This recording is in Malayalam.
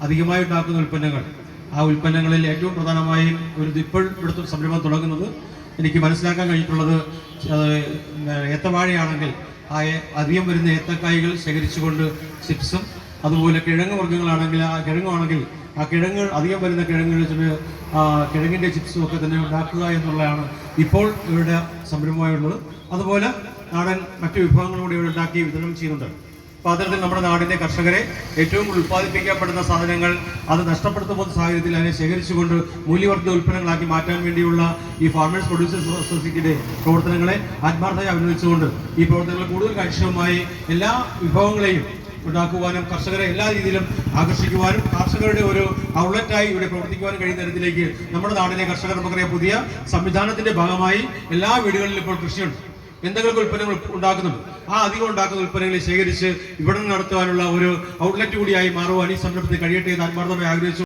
അധികമായി ഉണ്ടാക്കുന്ന ഉൽപ്പന്നങ്ങൾ, ആ ഉൽപ്പന്നങ്ങളിൽ ഏറ്റവും പ്രധാനമായും ഇപ്പോൾ ഇവിടുത്തെ സംരംഭം തുടങ്ങുന്നത് എനിക്ക് മനസ്സിലാക്കാൻ കഴിഞ്ഞിട്ടുള്ളത് ഏത്തവാഴയാണെങ്കിൽ ആ അധികം വരുന്ന ഏത്തക്കായ്കൾ ശേഖരിച്ചുകൊണ്ട് ചിപ്സും, അതുപോലെ കിഴങ്ങ് വർഗ്ഗങ്ങളാണെങ്കിൽ ആ കിഴങ്ങ് അധികം വരുന്ന കിഴങ്ങുകൾ കിഴങ്ങിൻ്റെ ചിപ്സും ഒക്കെ തന്നെ ഉണ്ടാക്കുക എന്നുള്ളതാണ് ഇപ്പോൾ ഇവരുടെ സംരംഭമായുള്ളത്. അതുപോലെ നാടൻ മറ്റു വിഭവങ്ങളും കൂടി ഇവിടെ ഉണ്ടാക്കി വിതരണം ചെയ്യുന്നുണ്ട്. അപ്പോൾ അത്തരത്തിൽ നമ്മുടെ നാടിൻ്റെ കർഷകരെ ഏറ്റവും ഉൽപ്പാദിപ്പിക്കപ്പെടുന്ന സാധനങ്ങൾ അത് നഷ്ടപ്പെടുത്തുന്ന സാഹചര്യത്തിൽ അതിനെ ശേഖരിച്ചുകൊണ്ട് മൂല്യവർദ്ധിത ഉൽപ്പന്നങ്ങളാക്കി മാറ്റാൻ വേണ്ടിയുള്ള ഈ ഫാർമേഴ്സ് പ്രൊഡ്യൂസേഴ്സ് സൊസൈറ്റിയുടെ പ്രവർത്തനങ്ങളെ ആത്മാർത്ഥമായി അഭിനന്ദിച്ചുകൊണ്ട് ഈ പ്രവർത്തനങ്ങൾ കൂടുതൽ കാര്യക്ഷമമായി എല്ലാ വിഭവങ്ങളെയും ഉണ്ടാക്കുവാനും കർഷകരെ എല്ലാ രീതിയിലും ആകർഷിക്കുവാനും കർഷകരുടെ ഒരു ഔട്ട്ലെറ്റായി ഇവിടെ പ്രവർത്തിക്കുവാനും കഴിയുന്ന തരത്തിലേക്ക് നമ്മുടെ നാടിനെ കർഷകർ നമുക്കറിയാം പുതിയ സംവിധാനത്തിന്റെ ഭാഗമായി എല്ലാ വീടുകളിലും ഇപ്പോൾ കൃഷിയുണ്ട്. എന്തെങ്കിലും ഉൽപ്പന്നങ്ങൾ ഉണ്ടാക്കുന്നുണ്ട്. ആ അധികം ഉണ്ടാക്കുന്ന ഉൽപ്പന്നങ്ങളെ ശേഖരിച്ച് ഇവിടെ നടത്തുവാനുള്ള ഒരു ഔട്ട്ലെറ്റ് കൂടിയായി മാറുവാൻ ഈ സംരംഭത്തിന് കഴിയട്ടെ എന്ന് ആത്മാർത്ഥമായി ആഗ്രഹിച്ചു.